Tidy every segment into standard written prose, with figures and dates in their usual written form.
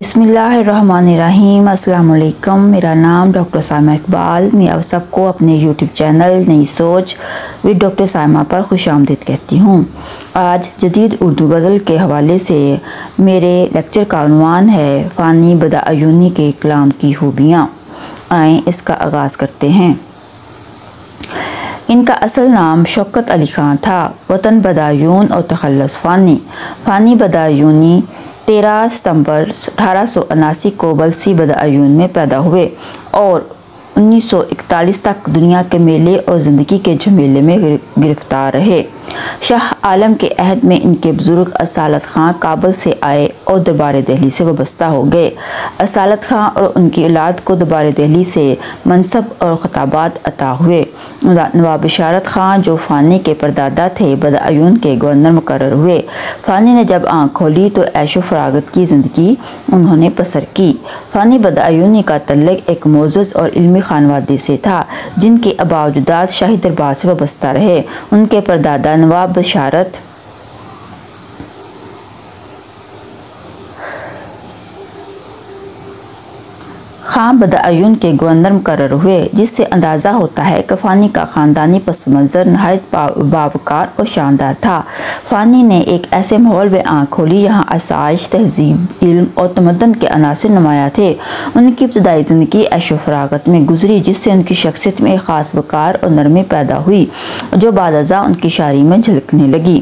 बिस्मिल्लाहिर्रहमानिर्रहीम। अस्सलाम वालेकुम। मेरा नाम डॉक्टर साइमा इकबाल। मैं आप सबको अपने यूट्यूब चैनल नई सोच विद डॉक्टर साइमा पर खुशामदीद कहती हूँ। आज जदीद उर्दू गज़ल के हवाले से मेरे लेक्चर का उन्वान है फ़ानी बदायूनी के कलाम की खूबियाँ। आएँ इसका आगाज़ करते हैं। इनका असल नाम शौकत अली ख़ान था। वतन बदायून और तखल्लुस फ़ानी बदायूनी 13 सितंबर 1879 को बलसी बदायून में पैदा हुए और 1941 तक दुनिया के मेले और ज़िंदगी के झमेले में गिरफ्तार रहे। शाह आलम के अहद में इनके बुज़ुर्ग असालत ख़ान काबुल से आए और दरबार दिल्ली से वाबस्ता हो गए। असालत ख़ान और उनकी औलाद को दरबार दिल्ली से मनसब और ख़िताबात अता हुए। नवाब बिशारत ख़ान जो फ़ानी के परदादा थे बदायून के गवर्नर मुकर्रर हुए। फ़ानी ने जब आँख खोली तो ऐशो फरागत की ज़िंदगी उन्होंने बसर की। फ़ानी बदायूनी का तल्लुक़ एक मोअज़्ज़ज़ और इल्मी ख़ानवादे से था जिनके आबाओ-अजदाद शाही दरबार से वाबस्ता रहे। उनके परदादा नवाब बिशारत ख़ान बदायून के गवर्नर मुकर्रर हुए, जिससे अंदाज़ा होता है कि फ़ानी का ख़ानदानी पस मंज़र नहायत बावकार और शानदार था। फ़ानी ने एक ऐसे माहौल में आँख खोली जहाँ आसाइश, तहज़ीब, इल्म और तमद्दुन के अनासिर नुमायाँ थे। उनकी इब्तदाई ज़िंदगी ऐशो फरागत में गुजरी, जिससे उनकी शख्सियत में एक ख़ास वक़ार और नरमी पैदा हुई जो बादअज़ा उनकी शायरी में झलकने लगी।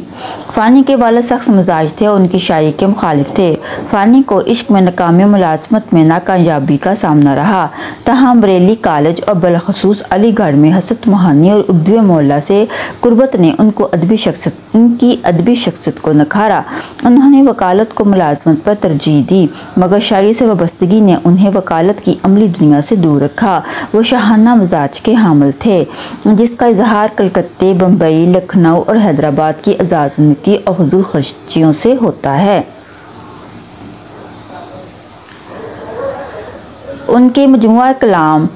फ़ानी के वालिद सख्त मिजाज थे और उनकी शायरी के मुखालिफ थे। फ़ानी को इश्क में नाकामी, मुलाज़मत में नाकामयाबी का सामना रहा। तहम बरेली कॉलेज और बिलखसूस अलीगढ़ में हसरत मोहानी और उर्दू मोहल्ला से कुर्बत ने उनकी अदबी शख्सियत को नखारा। उन्होंने वकालत को मुलाज़मत पर तरजीह दी, मगर शायरी से वाबस्तगी ने उन्हें वकालत की अमली दुनिया से दूर रखा। वो शाहाना मिजाज के हामिल थे, जिसका इजहार कलकत्ते, बम्बई, लखनऊ और हैदराबाद की आज़ाद ज़िंदगी और हुज़ूर ख़र्चियों से होता है। उनके मजमुआ कलाम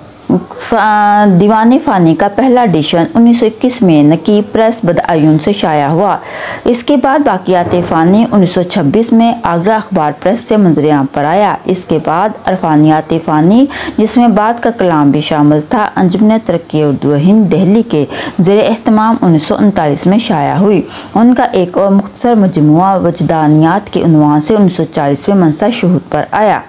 दीवाने फ़ानी का पहला एडिशन 1921 में नकीब प्रेस बदायून से शाया हुआ। इसके बाद बाक़ियात फ़ानी 1926 में आगरा अखबार प्रेस से मंज़र-ए-आम पर आया। इसके बाद अरफानियात फ़ानी, जिसमें बाद का कलाम भी शामिल था, अंजुमन तरक्की उर्दू हिंद दिल्ली के ज़ेरे एहतमाम 1939 में शाया हुई। उनका एक और मुख्तसर मजमुआ वजदानियात के उन्वान से 1940 में मनसा शुहूर पर आया।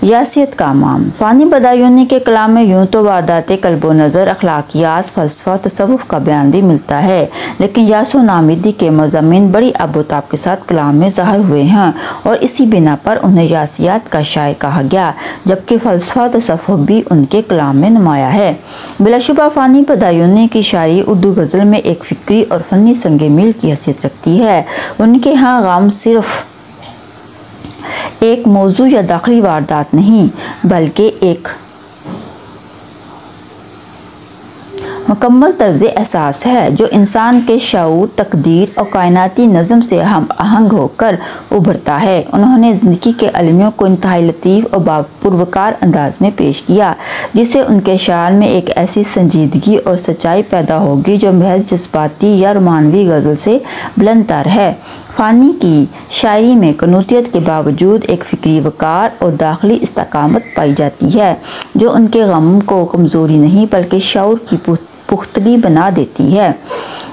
यासियत का अमाम फ़ानी बदायूनी के कलाम में यूँ तो वारदात क़ल्ब नज़र, अखलाकियात, फ़लसफ़ा, तसव्वुफ़ का बयान भी मिलता है, लेकिन यासो नामीदी के मज़ामीन बड़ी आबोताब के साथ कलाम में ज़ाहिर हुए हैं और इसी बिना पर उन्हें यासियात का शायर कहा गया, जबकि फ़लसफ़ा, तसव्वुफ़ भी उनके कलाम में नुमाया है। बिलाशुबा फ़ानी बदायूनी की शायरी उर्दू गज़ल में एक फ़िक्री और फ़नी संगे मील की हैसियत रखती है। उनके यहाँ गम सिर्फ़ एक मौजू या दाखिली वारदात नहीं, बल्कि एक मुकम्मल तर्ज़ एहसास है जो इंसान के शऊर, तकदीर और कायनाती नज़म से हम आहंग होकर उभरता है। उन्होंने ज़िंदगी के अलमियों को इंतहाई लतीफ़ और पुरवकार अंदाज में पेश किया, जिससे उनके शायर में एक ऐसी संजीदगी और सच्चाई पैदा होगी जो महज जज्बाती या रोमानवी गज़ल से बुलंदतर है। फ़ानी की शायरी में कनूतियत के बावजूद एक फ़िक्री वक़ार और दाखिली इस्तकामत पाई जाती है, जो उनके गम को कमज़ोरी नहीं बल्कि शऊर की पुख्तगी बना देती है।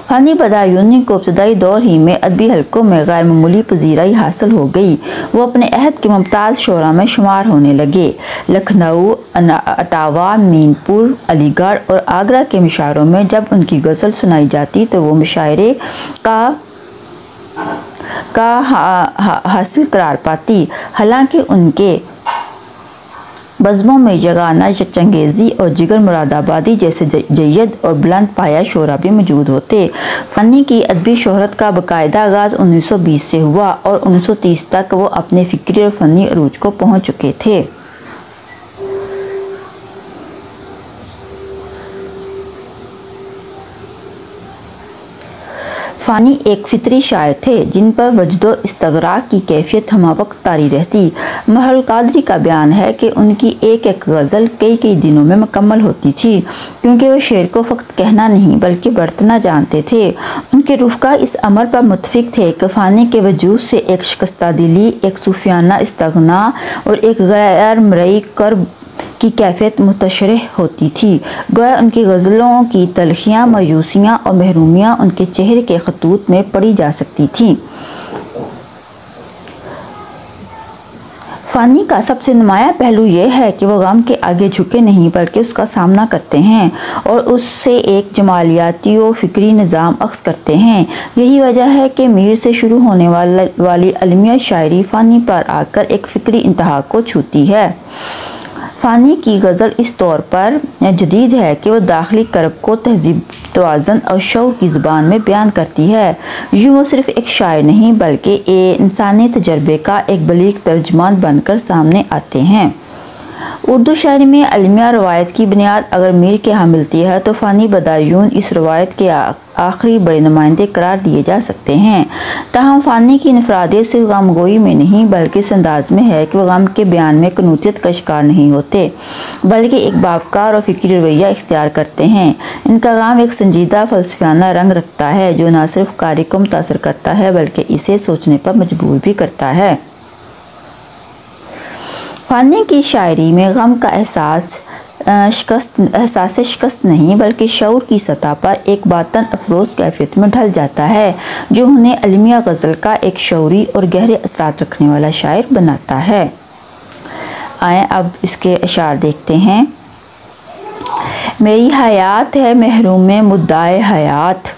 फ़ानी बदायूनी को इब्तदाई दौर ही में अदबी हलकों में गैर मामूली पजीराई हासिल हो गई। वो अपने अहद के मुमताज़ शोरा में शुमार होने लगे। लखनऊ, इटावा, मीनपुर, अलीगढ़ और आगरा के मुशायरों में जब उनकी गज़ल सुनाई जाती तो वो मुशायरे का हासिल करार पाती। हालांकि उनके बज़्मों में जगाना, चंगेज़ी और जिगर मुरादाबादी जैसे जय्यद और बुलंद पाया शोरा भी मौजूद होते। फ़ानी की अदबी शोहरत का बाकायदा आगाज़ 1920 से हुआ और 1930 तक वो अपने फ़िक्री और फ़नी अरूज को पहुँच चुके थे। फ़ानी एक फितरी शायर थे जिन पर वजदो इस्तगराक की कैफियत हमावक्त तारी रहती। महल कादरी का बयान है कि उनकी एक एक गज़ल कई कई दिनों में मुकम्मल होती थी, क्योंकि वो शेर को फ़कत कहना नहीं बल्कि बरतना जानते थे। उनके रुफ़का इस अमर पर मुत्तफ़िक़ थे कि फ़ानी के वजूद से एक शिकस्ता दिली, एक सूफियाना इस्तग़ना और एक गैर मरई कर्ब की कैफियत मुतशरह होती थी। गोया उनकी गज़लों की तलखियाँ, मायूसियाँ और महरूमियाँ उनके चेहरे के खतूत में पढ़ी जा सकती थीं। फ़ानी का सबसे नुमाया पहलू यह है कि वह गम के आगे झुके नहीं बल्कि उसका सामना करते हैं और उससे एक जमालियाती और फ़िक्री निज़ाम अक्स करते हैं। यही वजह है कि मीर से शुरू होने वाली अलमिया शायरी फ़ानी पर आकर एक फ़िक्री इंतहा को छूती है। फ़ानी की गज़ल इस तौर पर जदीद है कि वह दाखिली कर्ब को तहज़ीब, तवाज़ुन और शऊर की ज़बान में बयान करती है। यूँ वो सिर्फ़ एक शायर नहीं बल्कि इंसानी तजर्बे का एक बलीग तर्जुमान बनकर सामने आते हैं। उर्दू शायरी में अलमिया रवायत की बुनियाद अगर मीर के यहाँ मिलती है तो फ़ानी बदायून इस रवायत के आखिरी बड़े नुमाइंदे करार दिए जा सकते हैं। ताहम फ़ानी की इनफरादियत सिर्फ गमगोई में नहीं बल्कि इस अंदाज में है कि वह गम के बयान में कनूतियत का शिकार नहीं होते बल्कि एक बावकार और फ़िक्री रवैया इख्तियार करते हैं। इनका गम एक संजीदा फ़लसफ़ाना रंग रखता है जो न सिर्फ कारी को मुतासर करता है बल्कि इसे सोचने पर मजबूर भी करता है। फ़ानी की शायरी में गम का एहसास शिकस्त नहीं बल्कि शऊर की सतह पर एक बातन अफरोज़ कैफियत में ढल जाता है जो उन्हें अलमिया गज़ल का एक शऊरी और गहरे असरात रखने वाला शायर बनाता है। आए अब इसके अशार देखते हैं। मेरी हयात है महरूम में मुद्दाए हयात,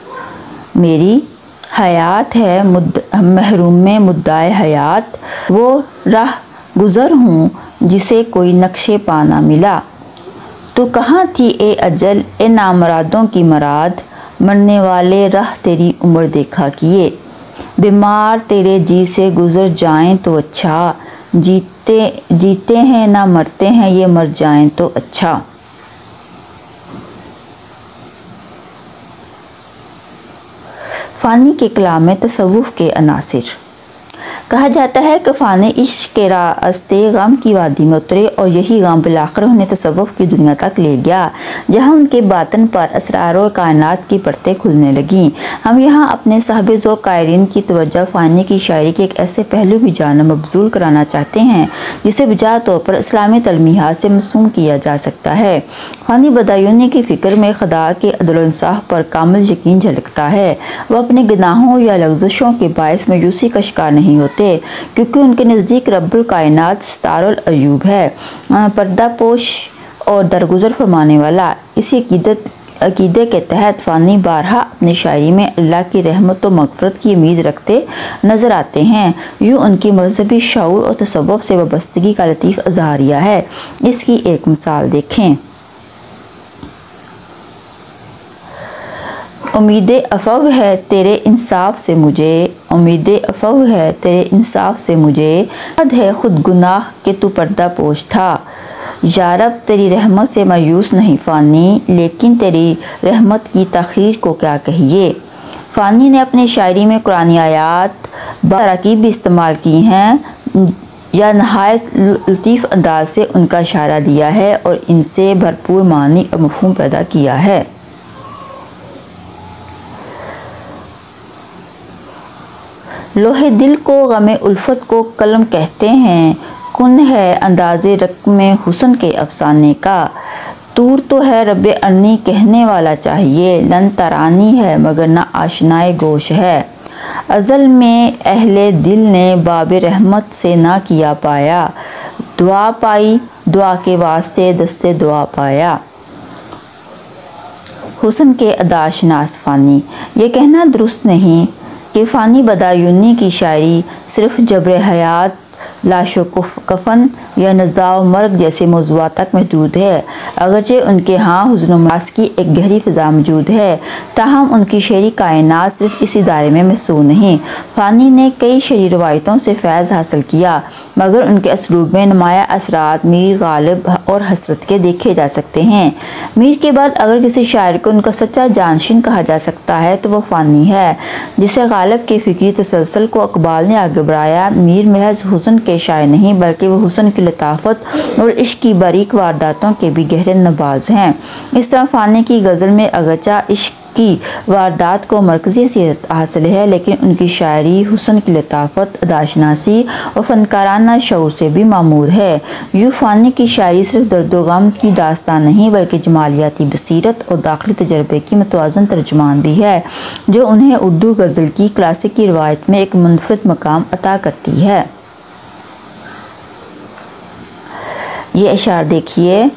मेरी हयात है महरूम में मुद्दाए हयात, वो राह गुज़र हूँ जिसे कोई नक्शे पाना मिला। तो कहाँ थी ए अजल ए नामरादों की मराद, मरने वाले राह तेरी उम्र देखा किए। बीमार तेरे जी से गुज़र जाएं तो अच्छा, जीते हैं ना मरते हैं ये मर जाएं तो अच्छा। फ़ानी के कलाम में तसव्वुफ़ के अनासिर। कहा जाता है कि फ़ानी इश्क़ के रास्ते गम की वादी में उतरे और यही गम बिलाखिर उन्हें तसव्वुफ़ की दुनिया तक ले गया जहाँ उनके बातन पर असरार और कायनात की परतें खुलने लगीं। हम यहाँ अपने साहिब ज़ौक़ कायरीन की तवज्जो फ़ानी की शायरी के एक ऐसे पहलू की जानिब मबज़ूल कराना चाहते हैं जिसे बिजा तौर पर इस्लामी तलमीहात से मसूम किया जा सकता है। फ़ानी बदायूनी की फ़िक्र में खुदा के अदल और इंसाफ पर कामिल यकीन झलकता है। वह अपने गुनाहों या लग़ज़शों के बायस मायूसी का शिकार नहीं होते क्योंकि उनके नज़दीक रब्बुल कायनात सितारुल अयूब है, पर्दा पोश और दरगुजर फरमाने वाला। इसी अकीदे के तहत फ़ानी बारहा अपनी शायरी में अल्लाह की रहमत और मग़फ़िरत की उम्मीद रखते नज़र आते हैं। यूँ उनकी मज़हबी शऊर और तसव्वुफ़ से वाबस्तगी का लतीफ़ इज़हारिया है। इसकी एक मिसाल देखें। उम्मीद अफ़व है तेरे इंसाफ से मुझे, उम्मीद अफ़व है तेरे इंसाफ से मुझे, याद है खुद गुनाह के तू पर्दा पोश था। या रब तेरी रहमत से मायूस नहीं फ़ानी, लेकिन तेरी रहमत की तख़ीर को क्या कहिए। फ़ानी ने अपनी शायरी में कुरानी आयात तरकीब भी इस्तेमाल की हैं या नहायत लतीफ़ अंदाज से उनका इशारा दिया है और इनसे भरपूर मानी और मफ़हूम पैदा किया है। लोहे दिल को गमे उल्फत को कलम कहते हैं, कुन है अंदाज़े रक़्म हुस्न के अफ़साने का। तूर तो है रब्बे अर्नी कहने वाला चाहिए, लन तरानी है मगर ना आशनाए गोश है। अज़ल में अहले दिल ने बाब रहमत से ना किया पाया, दुआ पाई दुआ के वास्ते दस्ते दुआ पाया। हुस्न के अदाशनास फ़ानी। ये कहना दुरुस्त नहीं कि फ़ानी बदायूनी की शायरी सिर्फ़ जबर हयात लाशों को कफन या नज़ाव मर्ग जैसे मौज़ूआत तक महदूद है। अगरचे उनके यहाँ हुज़्न उम्मास की एक गहरी फ़िज़ा मौजूद है, ताहम उनकी शहरी कायनात सिर्फ इसी दायरे में महसूर नहीं। फ़ानी ने कई शहरी रवायतों से फैज़ हासिल किया, मगर उनके असलूब में नुमाया असरात मीर गालिब और हसरत के देखे जा सकते हैं। मीर के बाद अगर किसी शायर को उनका सच्चा जानशीन कहा जा सकता है तो वह फ़ानी है, जिसे गालिब के फ़िक्री तसलसल को इकबाल ने आगे बढ़ाया। मीर महज हुस्न के शायर नहीं, बल्कि वह हुस्न की लताफत और इश्क की बारीक वारदातों के भी गहरे नवाज हैं। इस तरह फ़ानी की गज़ल में अगरचा इश्क की वारदात को मरकज़ी हैसियत हासिल है, लेकिन उनकी शायरी हुस्न की लताफत, अदाशनासी और फ़नकाराना शऊर से भी मामूर है। यूँ फ़ानी की शायरी सिर्फ दर्द व गम की दास्तान नहीं, बल्कि जमालियाती बसीरत और दाखिली तजर्बे की मुतवाज़न तर्जुमान भी है, जो उन्हें उर्दू गज़ल की क्लासिकी रिवायत में एक मुनफ़रिद मकाम अता करती है। ये अशार देखिए।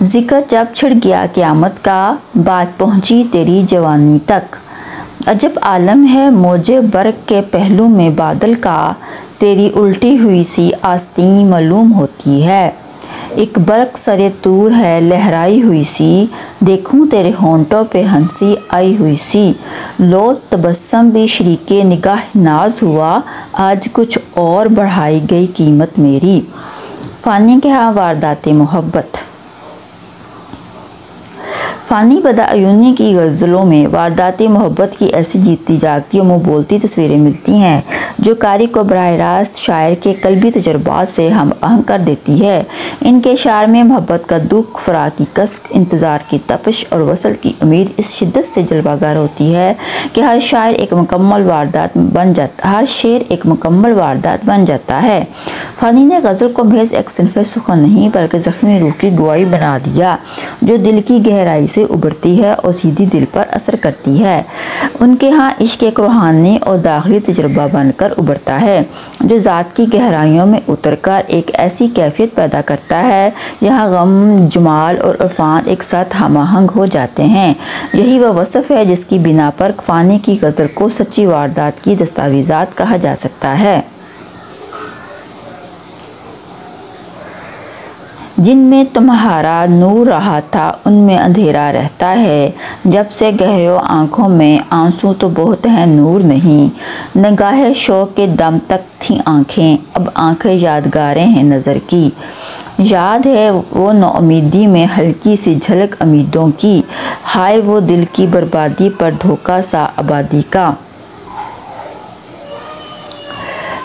ज़िक्र जब छिड़ गया क़यामत का, बात पहुँची तेरी जवानी तक। अजब आलम है मौजे बर्क़ के पहलू में बादल का, तेरी उल्टी हुई सी आस्तीं मालूम होती है। एक बर्क़ सरे तूर है लहराई हुई सी, देखूं तेरे होंठों पे हंसी आई हुई सी। लो तबस्सम भी शरीके निगाह नाज हुआ, आज कुछ और बढ़ाई गई कीमत मेरी। फ़ानी के यहाँ वारदाते मोहब्बत। फ़ानी बदायूनी की गज़लों में वारदाते मोहब्बत की ऐसी जीती जागती और मुँह बोलती तस्वीरें मिलती हैं, जो कारी को बराह रास्त शायर के कल्बी तजुर्बात से हम आहंग कर देती है। इनके शार में मोहब्बत का दुख, फ़राक़ की कसक, इंतज़ार की तपिश और वसल की उम्मीद इस शिद्दत से जलवागर होती है कि हर शेर एक मुकम्मल वारदात बन जाता है। फ़ानी ने गज़ल को महज एक सिन्फ़े सुख़न नहीं, बल्कि ज़ख्मी रूह की गवाही बना दिया, जो दिल की गहराई से उभरती है और सीधी दिल पर असर करती है। उनके यहाँ इश्क एक रूहानी और दाखिली तजुर्बा बनकर उभरता है, जो ज़ात की गहराइयों में उतरकर एक ऐसी कैफियत पैदा करता है, यहाँ गम, जमाल और इरफान एक साथ हमाहंग हो जाते हैं। यही वह वसफ़ है जिसकी बिना पर फ़ानी की गज़ल को सच्ची वारदात की दस्तावेज़ात कहा जा सकता है। जिनमें तुम्हारा नूर रहा था उनमें अंधेरा रहता है, जब से गहयो आँखों में आंसू तो बहुत हैं नूर नहीं। नगाहे शौक़ के दम तक थी आँखें, अब आँखें यादगारें हैं नज़र की। याद है वो नौउमीदी में हल्की सी झलक उम्मीदों की, हाय वो दिल की बर्बादी पर धोखा सा आबादी का।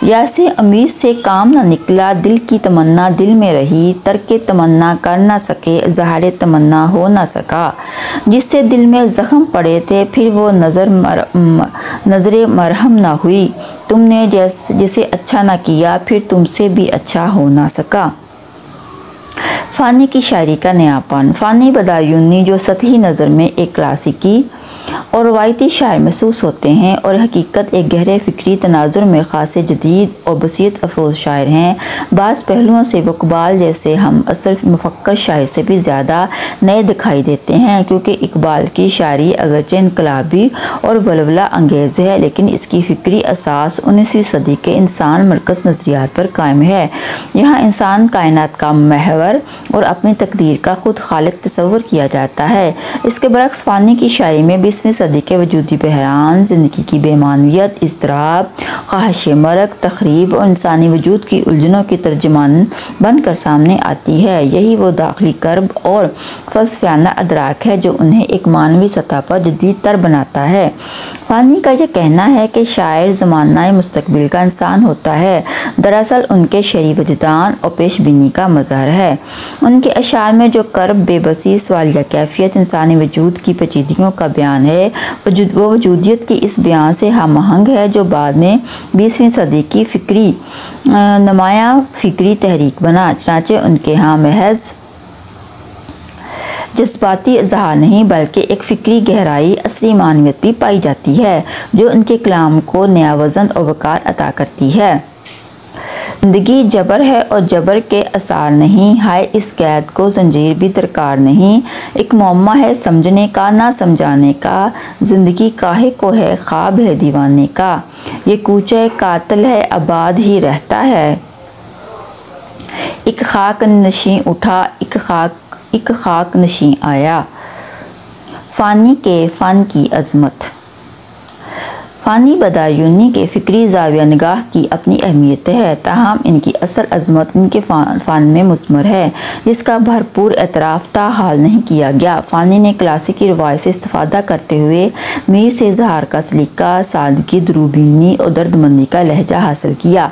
यासे उम्मीद से काम न निकला, दिल की तमन्ना दिल में रही, तरके तमन्ना कर न सके, ज़हारे तमन्ना हो न सका। जिससे दिल में ज़ख्म पड़े थे, फिर वो नज़रे मरहम न हुई, तुमने जिसे अच्छा न किया, फिर तुमसे भी अच्छा हो न सका। फ़ानी की शायरी का नयापन। फ़ानी बदायूनी जो सतही नज़र में एक क्लासिकी और रवायती शायर महसूस होते हैं, और हकीकत एक गहरे फ़िक्री तनाजुर में ख़ासे जदीद और बसीरत अफरोज़ शायर हैं। बाज़ पहलुओं से वो इकबाल जैसे हम असल मुफ़क्कर शायर से भी ज़्यादा नए दिखाई देते हैं, क्योंकि इकबाल की शायरी अगरचे इनकलाबी और वलवला अंगेज़ है, लेकिन इसकी फ़िक्री असास 19वीं सदी के इंसान मरकज़ नज़रियात पर कायम है। यहाँ इंसान कायनात का महवर और अपनी तकदीर का खुद खालिक तस्वर किया जाता है। इसके बरक्स फ़ानी की शायरी में 20वीं सदी के वजूदी बहरान, ज़िंदगी की बेमानियत, इज़्तिराब, ख्वाहिश मरग, तख़रीब और इंसानी वजूद की उलझनों की तर्जुमान बनकर सामने आती है। यही वो दाखिली कर्ब और फ़लसफ़ाना अदराक है जो उन्हें एक मानवी सतह पर जदीद तर बनाता है। फ़ानी का यह कहना है कि शायर ज़माना मुस्तक़बिल का इंसान होता है, दरअसल उनके शहरी वजदान और पेशबीनी का मज़हर है। उनके अशार में जो कर्ब, बेबसी, सवालिया कैफियत, इंसानी वजूद की पेचीदगियों का बयान है, वो वजूदियत की इस बयान से हमआहंग है जो बाद में 20वीं सदी की नुमाया फ़िक्री तहरीक बना। चनाचे उनके यहाँ महज जज्बाती इज़हार नहीं, बल्कि एक फ़िक्री गहराई, असली मानवियत भी पाई जाती है, जो उनके कलाम को नया वज़न और वक़ार अता करती है। ज़िंदगी जबर है और जबर के आसार नहीं, हाय इस कैद को जंजीर भी दरकार नहीं। एक मौमा है समझने का ना समझाने का, ज़िंदगी काहे को है ख्वाब है दीवाने का। ये कूचे कातिल है आबाद ही रहता है, एक खाक नशी उठा, एक खाक नशी आया। फ़ानी के फ़न की अज़मत। फ़ानी बदायूनी के फ़िक्री ज़ाविया निगाह की अपनी अहमियत है, ताहम इनकी असल अज़मत इनके फ़न में मुस्मर है, जिसका भरपूर एतराफ़ ताहाल नहीं किया गया। फ़ानी ने क्लासिकी रवायत से इस्तिफ़ादा करते हुए मीर से इज़हार का सलीका, सादगी, दुरूबीनी और दर्दमंदी का लहजा हासिल किया,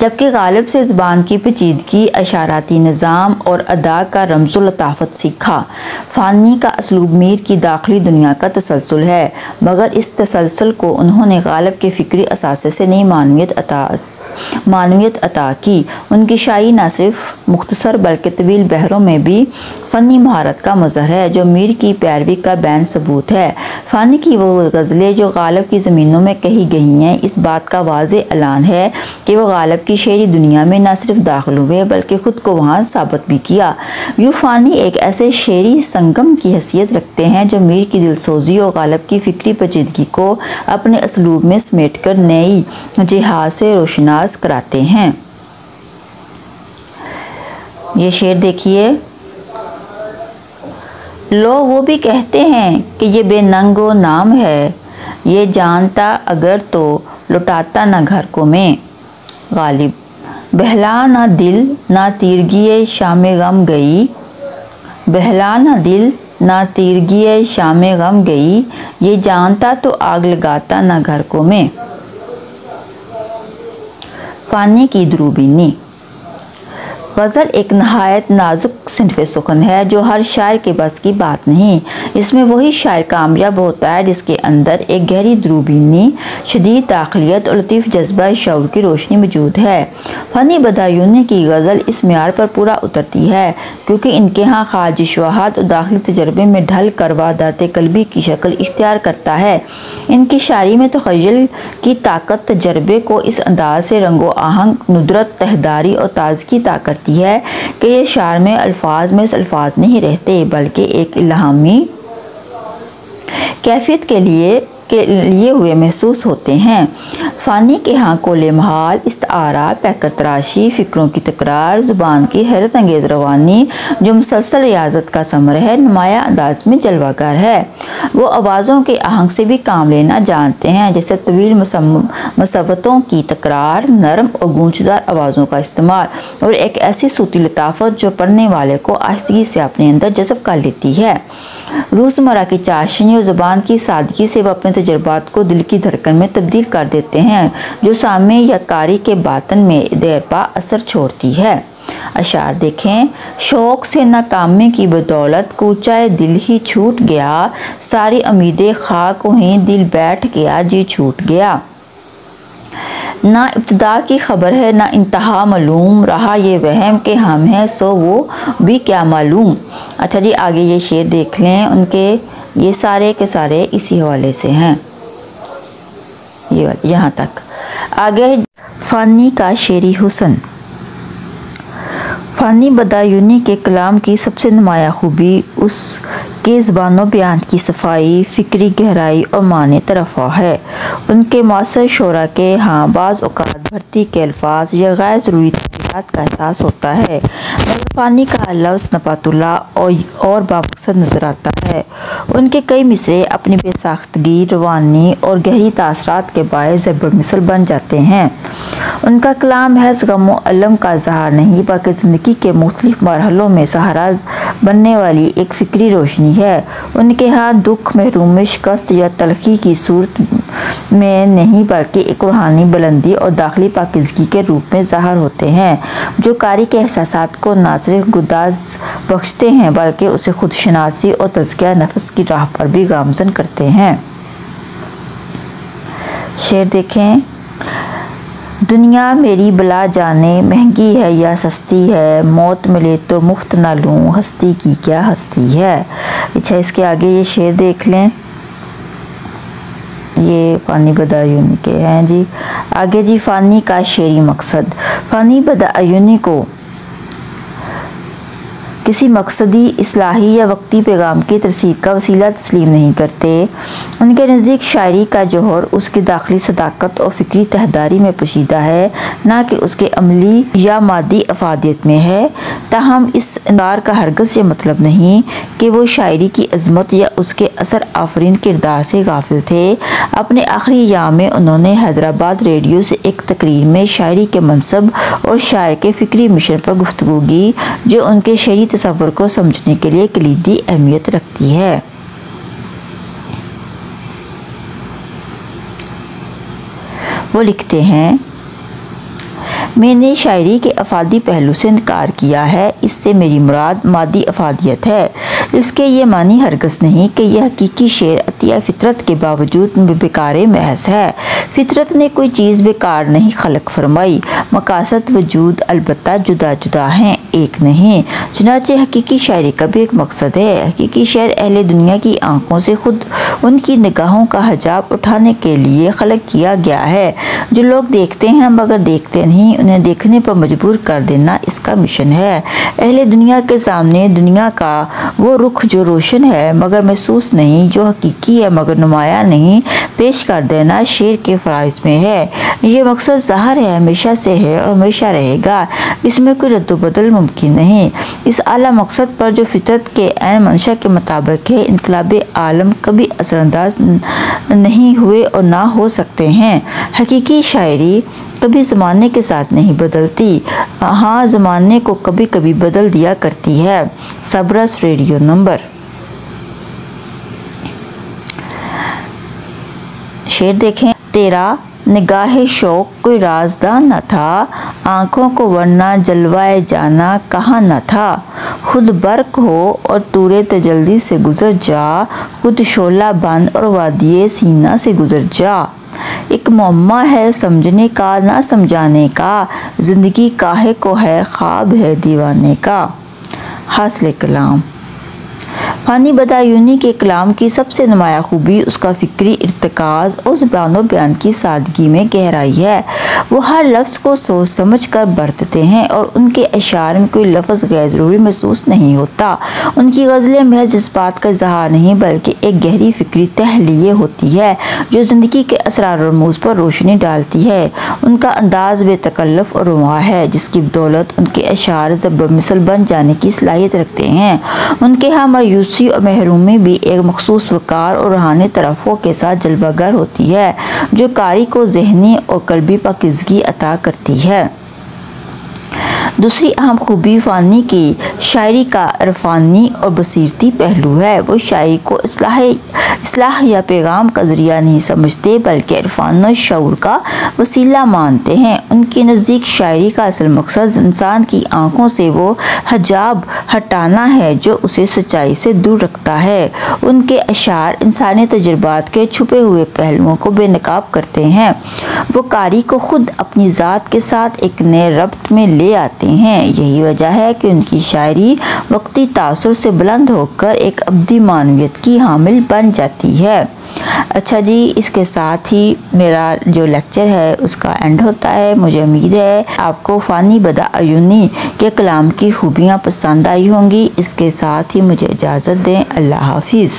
जबकि गालिब से ज़बान की पेचीदगी, अशाराती निज़ाम और अदा का रमज़ो लताफ़त सीखा। फ़ानी का असलूब मीर की दाखिली दुनिया का तसलसल है, मगर इस तसलसल को उन्होंने गालिब के फ़िक्री असासे से नई मानवियत अता की। उनकी शायरी न सिर्फ मुख्तसर बल्कि तवील बहरों में भी फ़नी महारत का मज़हर है, जो मीर की पैरवी का बैन सबूत है। फ़ानी की वो गज़लें जो गालिब की ज़मीनों में कही गई हैं, इस बात का वाज़े ऐलान है कि वो गालिब की शेरी दुनिया में न सिर्फ दाखिल हुए बल्कि ख़ुद को वहाँ साबित भी किया। यूँ फ़ानी एक ऐसे शेरी संगम की हैसियत रखते हैं जो मीर की दिलसोज़ी और गालिब की फ़िक्री पेचीदगी को अपने असलूब में समेट कर नई जिहाद से रोशनास कराते हैं। ये शेर देखिए। लोग वो भी कहते हैं कि ये बेनंगो नाम है, ये जानता अगर तो लुटाता ना घर को मैं। गालिब। बहला ना दिल ना तीरगी शामे गम गई, बहला ना दिल ना तीरगी शामे गम गई, ये जानता तो आग लगाता ना घर को मैं। फ़ानी की दुरूबीनी। गज़ल एक नहायत नाजुक सिनफ़े सुखन है जो हर शायर के बस की बात नहीं। इसमें वही शायर कामयाब होता है जिसके अंदर एक गहरी दुरूबीनी, शदीद दाखिलियत और लतीफ़ जज्बा शऊर की रोशनी मौजूद है। फ़ानी बदायूनी की गज़ल इस मेयार पर पूरा उतरती है क्योंकि इनके यहाँ ख़ारिजी और दाखिली तजर्बे में ढल कर वादात कल्बी की शक्ल इख्तियार करता है। इनकी शायरी में तख़य्युल की ताकत तजर्बे को इस अंदाज से रंगो आहंग, नुदरत, तहदारी और ताज़गी अता करती है कि ये शायर में अल्फाज नहीं रहते बल्कि एक इल्हामी कैफियत के लिए हुए महसूस होते हैं। फ़ानी के यहाँ कोले महाल, इस्तारा, पैकर तराशी, फ़िक्रों की तकरार, ज़ुबान की हैरत अंगेज़ रवानी जो मुसलसल रियाजत का समर है, नुमाया अंदाज में जलवागर है। वो आवाज़ों के आहंग से भी काम लेना जानते हैं, जैसे तवील मसवतों की तकरार, नरम और गूंजदार आवाज़ों का इस्तेमाल और एक ऐसी सूती लताफ़त जो पढ़ने वाले को आहिस्तगी से अपने अंदर जज़ब कर लेती है। रोज़मर्रा की चाशनी और ज़ुबान की सादगी से वह अपने तजर्बात को दिल की धड़कन में तब्दील कर देते हैं, जो सामे या कारी के बातन में देरपा असर छोड़ती है। अशार देखें। शौक से नाकामी की बदौलत कूचाए दिल ही छूट गया, सारी उम्मीदें खाक हुई, दिल बैठ गया, जी छूट गया। ना इब्तिदा की खबर है ना इंतहा मालूम, रहा ये वहम के हम हैं सो वो भी क्या मालूम। अच्छा जी, आगे ये शेर देख लें। उनके ये सारे के सारे इसी हवाले से हैं, ये यहाँ तक। आगे फ़ानी का शेरी हुस्न। फ़ानी बदायूनी के कलाम की सबसे नुमाया खूबी उसके ज़बानो बयान की सफाई, फ़िक्री गहराई और माने तरफ़ा है। उनके मौसर शोरा के यहाँ बाज़ औक़ात भर्ती के अल्फाज या गैर ज़रूरी तफ़सीलात का एहसास होता है, मगर फ़ानी का लफ्ज़ नबातुल्ला और बामकसद नज़र आता है। उनके कई मिसरे अपनी बेसाख्तगी, रवानी और गहरी तासरात के बायस ज़बर मिसल बन जाते हैं। उनका कलाम महज़ गम और अलम का इज़हार नहीं बल्कि ज़िंदगी के मुख्तलिफ मरहलों में सहारा बनने वाली एक फ़िक्री रोशनी है। उनके यहाँ दुख, महरूमी, शिकस्त या तलखी की सूरत में नहीं बल्कि एक रूहानी बुलंदी और दाखिली पाकीज़गी के रूप में ज़ाहिर होते हैं, जो कारी के एहसासात को न सिर्फ गुदाज बख्शते हैं बल्कि उसे खुदशनासी और तज़किया नफ्स की राह पर भी गामज़न करते हैं। शेर देखें। दुनिया मेरी बला जाने, महंगी है या सस्ती है, मौत मिले तो मुफ्त ना लूँ, हस्ती की क्या हस्ती है। अच्छा, इसके आगे ये शेर देख लें। ये फ़ानी बदायूनी के हैं जी। आगे जी, फ़ानी का शेरी मकसद। फ़ानी बदायूनी किसी मकसदी, इस्लाही या वक्ती पैगाम की तरसीद का वसीला तस्लीम नहीं करते। उनके नज़दीक शायरी का जौहर उसकी दाखिली सदाकत और फ़िक्री तहदारी में पोशीदा है, ना कि उसके अमली या मादी अफादियत में है। ताहम इस इंकार का हरगज़ ये मतलब नहीं कि वो शायरी की अज़मत या उसके असर आफरीन किरदार से गाफिल थे। अपने आखिरी अय्याम में उन्होंने हैदराबाद रेडियो से एक तकरीर में शायरी के मनसब और शायर के फ़िक्री मिशन पर गुफ्तगू की, जो उनके शहरी तसव्वुर को समझने के लिए कलीदी अहमियत रखती है। वो लिखते हैं, मैंने शायरी के अफादी पहलू से इनकार किया है। इससे मेरी मुराद मादी अफादियत है। इसके ये मानी हरगज़ नहीं कि यह हकीकी शेर अतिया फितरत के बावजूद बेकार महज है। फितरत ने कोई चीज़ बेकार नहीं खलक फरमाई। मकासद वजूद अलबत्ता जुदा जुदा हैं, एक नहीं। चुनाचे हकीकी शायरी का भी एक मकसद है। हकीकी शेर अहले दुनिया की आंखों से खुद उनकी निगाहों का हिजाब उठाने के लिए खलक किया गया है। जो लोग देखते हैं मगर देखते नहीं, उन्हें देखने पर मजबूर कर देना इसका मिशन है। अहले दुनिया के सामने दुनिया का वो रुख जो रोशन है मगर महसूस नहीं, जो हकीकी है मगर नुमाया नहीं, पेश कर देना शेर के फ़राइज़ में है। ये मकसद ज़ाहिर है, हमेशा से है और हमेशा रहेगा। इसमें कोई रद्दोबदल मुमकिन नहीं। इस आला मकसद पर जो फितरत के ऐन मंशा के मुताबिक है, इनकलाब आलम कभी असरअंदाज नहीं हुए और ना हो सकते हैं। हकीकी शायरी कभी ज़माने के साथ नहीं बदलती, हाँ ज़माने को कभी कभी बदल दिया करती है। Sabras radio number. शेर देखें, तेरा निगाहे शौक कोई राजदान न था, आँखों को वरना जलवाए जाना कहाँ न था। खुद बर्क हो और तूरे तजल्दी से गुजर जा, खुद शोला बंद और वादिये सीना से गुजर जा। एक मौम्मा है समझने का ना समझाने का, ज़िंदगी काहे को है ख्वाब है दीवाने का। हासिल कलाम। फ़ानी बदायूनी के कलाम की सबसे नुमाया खूबी उसका फ़िक्री इर्तिकाज़ और ज़बान बयान की सादगी में गहराई है। वो हर लफ्ज़ को सोच समझ कर बरतते हैं और उनके अशार में कोई लफ्ज़ गैर ज़रूरी महसूस नहीं होता। उनकी गज़लें महज जज्बात का इज़हार नहीं बल्कि एक गहरी फ़िक्री तहलीये होती है जो ज़िंदगी के असरार और रमूज़ पर रोशनी डालती है। उनका अंदाज़ बेतकल्लुफ़ और रुआ है, जिसकी बदौलत उनके अशार ज़बर मिसल बन जाने की सलाहियत रखते हैं। उनके यहाँ मायूसी और महरूमी भी एक मखसूस वक़ार और रूहानी तरफ़ों के साथ जलवागर होती है, जो कारी को ज़हनी और क़ल्बी पाकीज़गी अता करती है। दूसरी अहम खूबी फ़ानी की शायरी का इरफानी और बसीरती पहलू है। वो शायरी को इस्लाह या पैगाम का ज़रिया नहीं समझते बल्कि इरफान और शऊर का वसीला मानते हैं। उनके नज़दीक शायरी का असल मकसद इंसान की आँखों से वो हिजाब हटाना है जो उसे सच्चाई से दूर रखता है। उनके अशार इंसानी तजुर्बात के छुपे हुए पहलुओं को बेनकाब करते हैं। वो कारी को खुद अपनी ज़ात के साथ एक नए रब्त में ले आते हैं। यही वजह है कि उनकी शायरी वक्ती तासुर से बुलंद होकर एक अब्दी मानवियत की हामिल बन जाती है। अच्छा जी, इसके साथ ही मेरा जो लेक्चर है उसका एंड होता है। मुझे उम्मीद है आपको फ़ानी बदायूनी के कलाम की खूबियाँ पसंद आई होंगी। इसके साथ ही मुझे इजाज़त दें। अल्लाह हाफिज़।